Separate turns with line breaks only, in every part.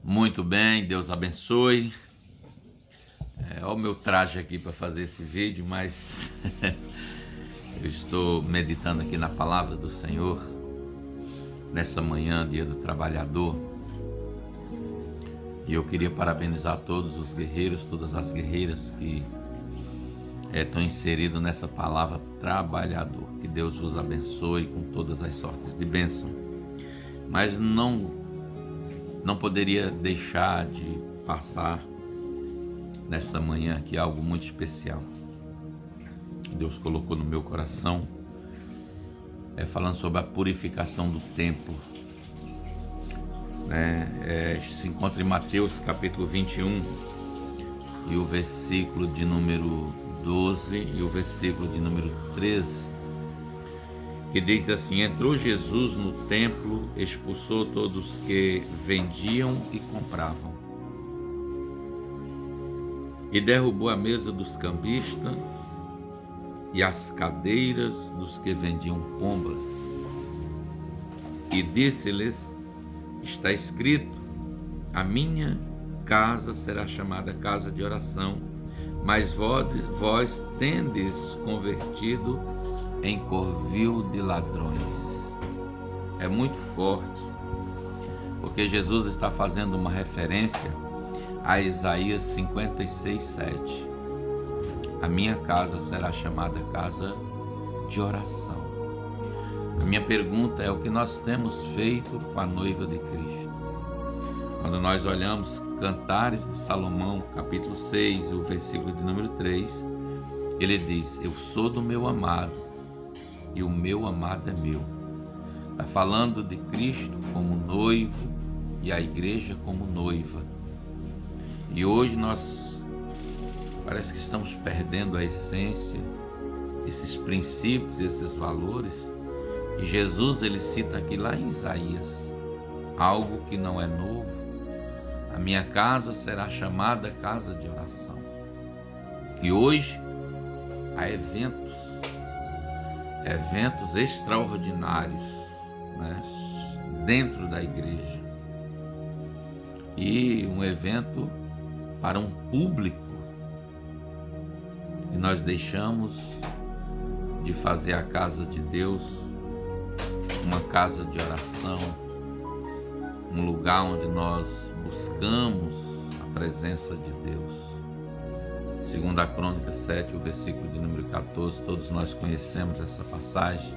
Muito bem, Deus abençoe. Olha o meu traje aqui para fazer esse vídeo, mas eu estou meditando aqui na palavra do Senhor nessa manhã, dia do trabalhador. E eu queria parabenizar todos os guerreiros, todas as guerreiras que estão inseridos nessa palavra trabalhador. Que Deus vos abençoe com todas as sortes de bênção. Mas não poderia deixar de passar nessa manhã aqui algo muito especial que Deus colocou no meu coração, falando sobre a purificação do templo. Se encontra em Mateus capítulo 21 e o versículo de número 12 e o versículo de número 13, que diz assim: entrou Jesus no templo, expulsou todos que vendiam e compravam, e derrubou a mesa dos cambistas e as cadeiras dos que vendiam pombas, e disse-lhes: está escrito, a minha casa será chamada casa de oração, mas vós tendes convertido em covil de ladrões. É muito forte, porque Jesus está fazendo uma referência a Isaías 56:7. A minha casa será chamada casa de oração. A minha pergunta é: o que nós temos feito com a noiva de Cristo? Quando nós olhamos Cantares de Salomão, capítulo 6, o versículo de número 3, ele diz: eu sou do meu amado e o meu amado é meu. Está falando de Cristo como noivo e a igreja como noiva. E hoje nós parece que estamos perdendo a essência, esses princípios, esses valores. E Jesus, ele cita aqui lá em Isaías, algo que não é novo. A minha casa será chamada casa de oração. E hoje há eventos extraordinários, dentro da igreja. E um evento para um público. E nós deixamos de fazer a casa de Deus uma casa de oração, um lugar onde nós buscamos a presença de Deus. Segundo a Crônica 7, o versículo de número 14, todos nós conhecemos essa passagem.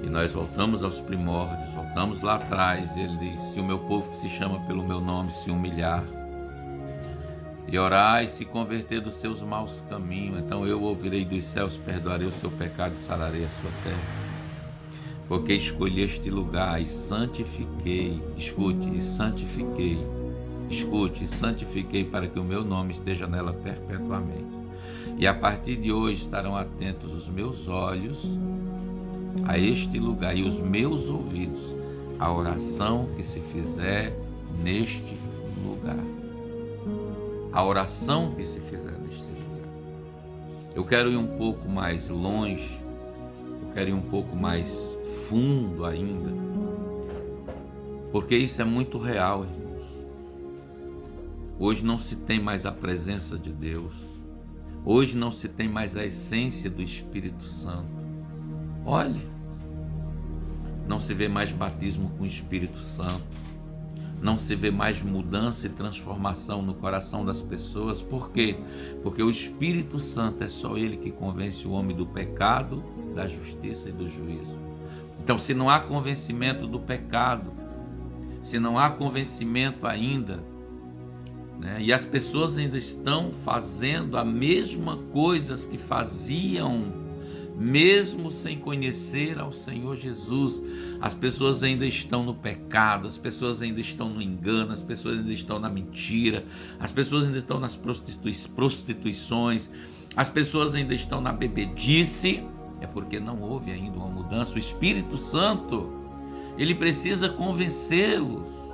E nós voltamos aos primórdios, voltamos lá atrás, e ele diz: se o meu povo que se chama pelo meu nome se humilhar, e orar e se converter dos seus maus caminhos, então eu ouvirei dos céus, perdoarei o seu pecado e sararei a sua terra. Porque escolhi este lugar e santifiquei, escute, e santifiquei para que o meu nome esteja nela perpetuamente. E a partir de hoje estarão atentos os meus olhos a este lugar e os meus ouvidos à oração que se fizer neste lugar. A oração que se fizer neste lugar. Eu quero ir um pouco mais longe, eu quero ir um pouco mais fundo ainda, porque isso é muito real, irmãos. Hoje não se tem mais a presença de Deus, hoje não se tem mais a essência do Espírito Santo. Olhe, não se vê mais batismo com o Espírito Santo, não se vê mais mudança e transformação no coração das pessoas. Por quê? Porque o Espírito Santo é só ele que convence o homem do pecado, da justiça e do juízo. Então, se não há convencimento do pecado, se não há convencimento ainda, e as pessoas ainda estão fazendo a mesma coisa que faziam, mesmo sem conhecer ao Senhor Jesus, as pessoas ainda estão no pecado, as pessoas ainda estão no engano, as pessoas ainda estão na mentira, as pessoas ainda estão nas prostituições, as pessoas ainda estão na bebedice. É porque não houve ainda uma mudança. O Espírito Santo, ele precisa convencê-los.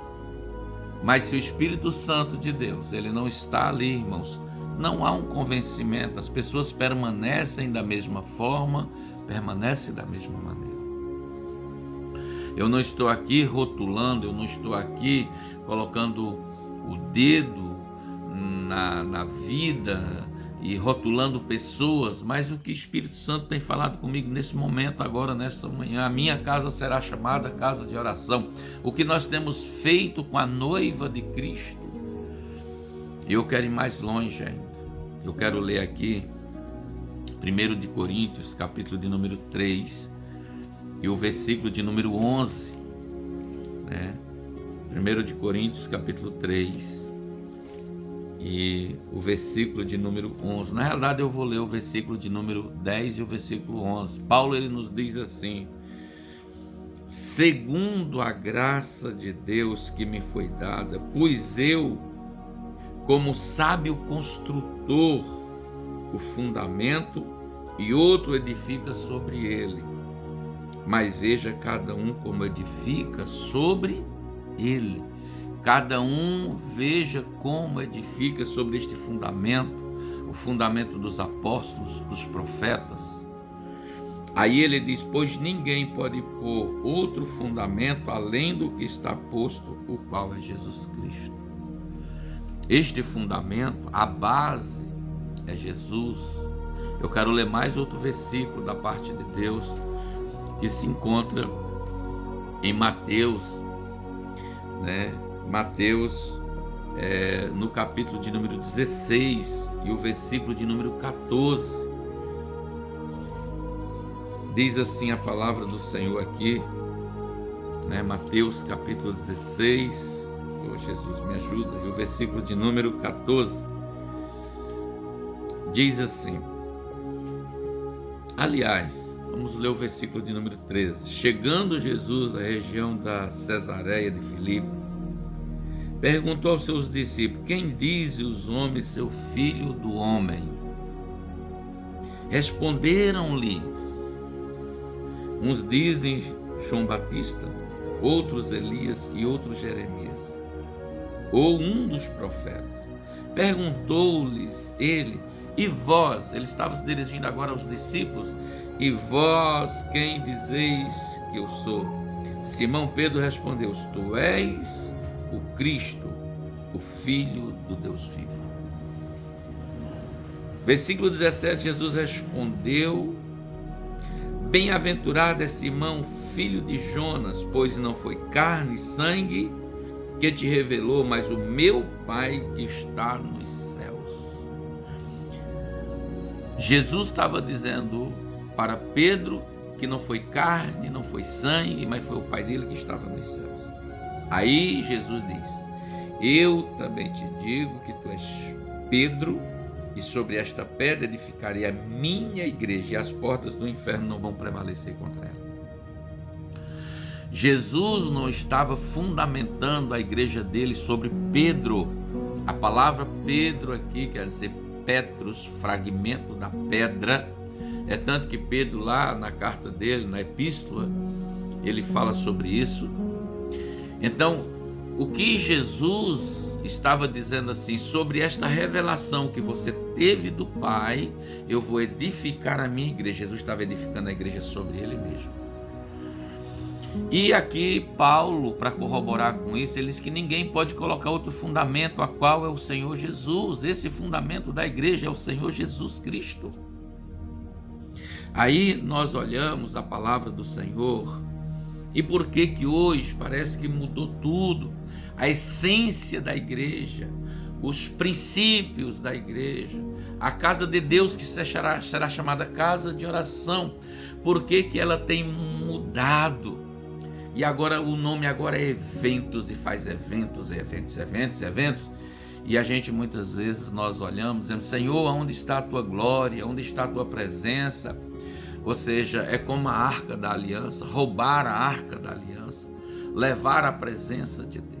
Mas se o Espírito Santo de Deus, ele não está ali, irmãos, não há um convencimento. As pessoas permanecem da mesma forma, permanecem da mesma maneira. Eu não estou aqui rotulando, eu não estou aqui colocando o dedo na vida e rotulando pessoas, mas o que o Espírito Santo tem falado comigo nesse momento, agora, nessa manhã: a minha casa será chamada casa de oração. O que nós temos feito com a noiva de Cristo. Eu quero ir mais longe ainda. Eu quero ler aqui 1 de Coríntios, capítulo de número 3, e o versículo de número 11, né? 1 de Coríntios, capítulo 3, e o versículo de número 11. Na realidade, eu vou ler o versículo de número 10 e o versículo 11. Paulo, ele nos diz assim: segundo a graça de Deus que me foi dada, pois eu, como sábio construtor, o fundamento, e outro edifica sobre ele. Mas veja cada um como edifica sobre ele. Cada um veja como edifica sobre este fundamento, o fundamento dos apóstolos, dos profetas. Aí ele diz: pois ninguém pode pôr outro fundamento além do que está posto, o qual é Jesus Cristo. Este fundamento, a base, é Jesus. Eu quero ler mais outro versículo da parte de Deus, que se encontra em Mateus, né? Mateus, no capítulo de número 16 e o versículo de número 14. Diz assim a palavra do Senhor aqui, né? Mateus capítulo 16, oh Jesus, me ajuda, e o versículo de número 14. Diz assim, aliás, vamos ler o versículo de número 13. Chegando Jesus à região da Cesareia de Filipe, perguntou aos seus discípulos: quem dizem os homens ser o filho do homem? Responderam-lhe: uns dizem João Batista, outros Elias e outros Jeremias, ou um dos profetas. Perguntou-lhes ele: e vós? Ele estava se dirigindo agora aos discípulos: e vós quem dizeis que eu sou? Simão Pedro respondeu: tu és o Cristo, o Filho do Deus vivo. Versículo 17, Jesus respondeu: bem-aventurado é Simão, filho de Jonas, pois não foi carne e sangue que te revelou, mas o meu Pai que está nos céus. Jesus estava dizendo para Pedro que não foi carne, não foi sangue, mas foi o Pai dele que estava nos céus. Aí Jesus diz: eu também te digo que tu és Pedro, e sobre esta pedra edificarei a minha igreja, e as portas do inferno não vão prevalecer contra ela. Jesus não estava fundamentando a igreja dele sobre Pedro. A palavra Pedro aqui quer dizer Petros, fragmento da pedra. É tanto que Pedro, lá na carta dele, na epístola, ele fala sobre isso. Então, o que Jesus estava dizendo assim: sobre esta revelação que você teve do Pai, eu vou edificar a minha igreja. Jesus estava edificando a igreja sobre ele mesmo. E aqui Paulo, para corroborar com isso, ele diz que ninguém pode colocar outro fundamento, a qual é o Senhor Jesus. Esse fundamento da igreja é o Senhor Jesus Cristo. Aí nós olhamos a palavra do Senhor, e por que hoje parece que mudou tudo? A essência da igreja, os princípios da igreja, a casa de Deus que será chamada casa de oração. Por que ela tem mudado? E agora o nome agora é eventos, e faz eventos. E a gente muitas vezes nós olhamos dizendo: Senhor, onde está a tua glória? Onde está a tua presença? Ou seja, é como a arca da aliança, roubar a arca da aliança, levar a presença de Deus.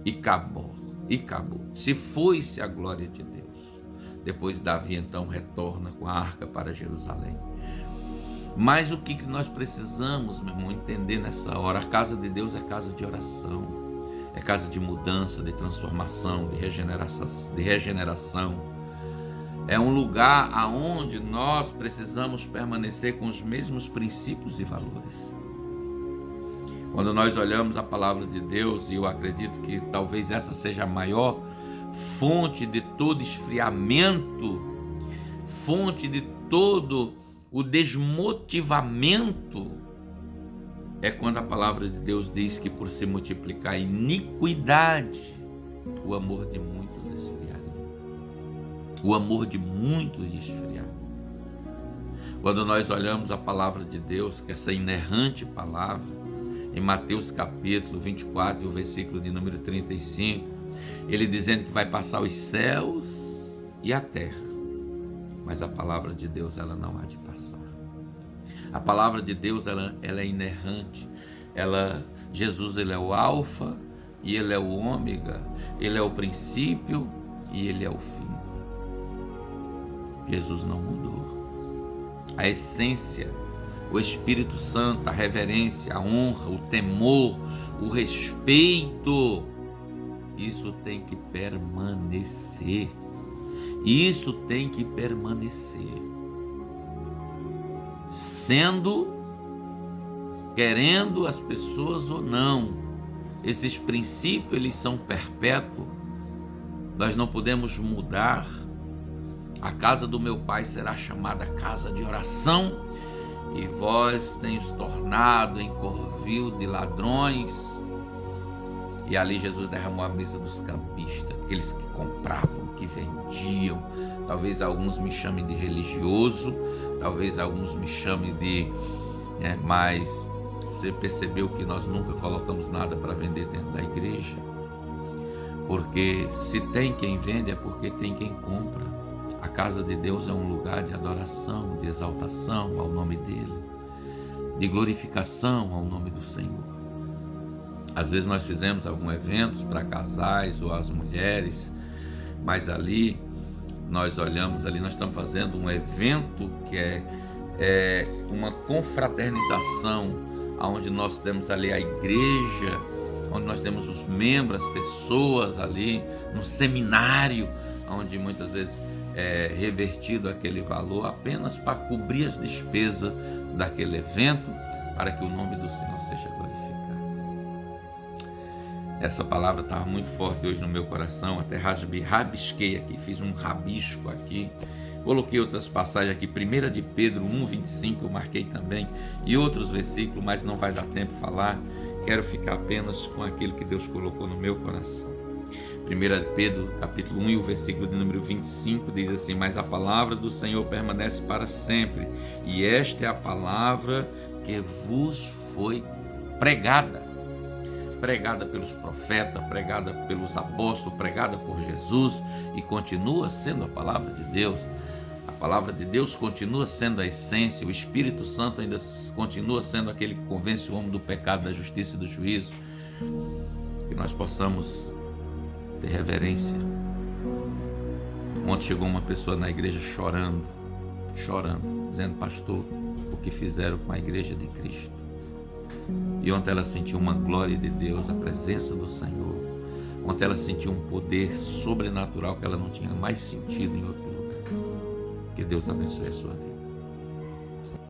E acabou. Se foi-se a glória de Deus. Depois Davi então retorna com a arca para Jerusalém. Mas o que nós precisamos, meu irmão, entender nessa hora? A casa de Deus é casa de oração, é casa de mudança, de transformação, de regeneração. É um lugar aonde nós precisamos permanecer com os mesmos princípios e valores. Quando nós olhamos a palavra de Deus, e eu acredito que talvez essa seja a maior fonte de todo esfriamento, fonte de todo o desmotivamento, é quando a palavra de Deus diz que por se multiplicar a iniquidade, o amor de muitos esfriaria. O amor de muitos esfriaria. Quando nós olhamos a palavra de Deus, que essa inerrante palavra, em Mateus capítulo 24, o versículo de número 35, ele dizendo que vai passar os céus e a terra, mas a palavra de Deus, ela não há de passar. A palavra de Deus, ela é inerrante. Jesus, ele é o alfa e ele é o ômega, ele é o princípio e ele é o fim. Jesus não mudou. A essência, o Espírito Santo, a reverência, a honra, o temor, o respeito, isso tem que permanecer. Isso tem que permanecer. Querendo as pessoas ou não, esses princípios, eles são perpétuos. Nós não podemos mudar. A casa do meu pai será chamada casa de oração, e vós tenhos tornado em covil de ladrões. E ali Jesus derramou a mesa dos cambistas, aqueles que compravam, que vendiam. Talvez alguns me chamem de religioso, talvez alguns me chamem de... mas você percebeu que nós nunca colocamos nada para vender dentro da igreja? Porque se tem quem vende, é porque tem quem compra. A casa de Deus é um lugar de adoração, de exaltação ao nome dele, de glorificação ao nome do Senhor. Às vezes nós fizemos alguns eventos para casais ou as mulheres, mas ali nós olhamos, ali nós estamos fazendo um evento que é uma confraternização, onde nós temos ali a igreja, onde nós temos os membros, as pessoas ali, no seminário, onde muitas vezes é revertido aquele valor apenas para cobrir as despesas daquele evento, para que o nome do Senhor seja glorificado. Essa palavra estava muito forte hoje no meu coração, até rabisquei aqui, fiz um rabisco aqui, coloquei outras passagens aqui, 1 de Pedro 1,25 eu marquei também, e outros versículos, mas não vai dar tempo de falar, quero ficar apenas com aquilo que Deus colocou no meu coração. 1 Pedro capítulo 1 e o versículo de número 25 diz assim: mas a palavra do Senhor permanece para sempre, e esta é a palavra que vos foi pregada pelos profetas, pregada pelos apóstolos, pregada por Jesus, e continua sendo a palavra de Deus. A palavra de Deus continua sendo a essência, o Espírito Santo ainda continua sendo aquele que convence o homem do pecado, da justiça e do juízo. Que nós possamos ter reverência. Ontem chegou uma pessoa na igreja chorando, dizendo: pastor, o que fizeram com a igreja de Cristo? E ontem ela sentiu uma glória de Deus, a presença do Senhor. Ontem ela sentiu um poder sobrenatural que ela não tinha mais sentido em outro lugar. Que Deus abençoe a sua vida.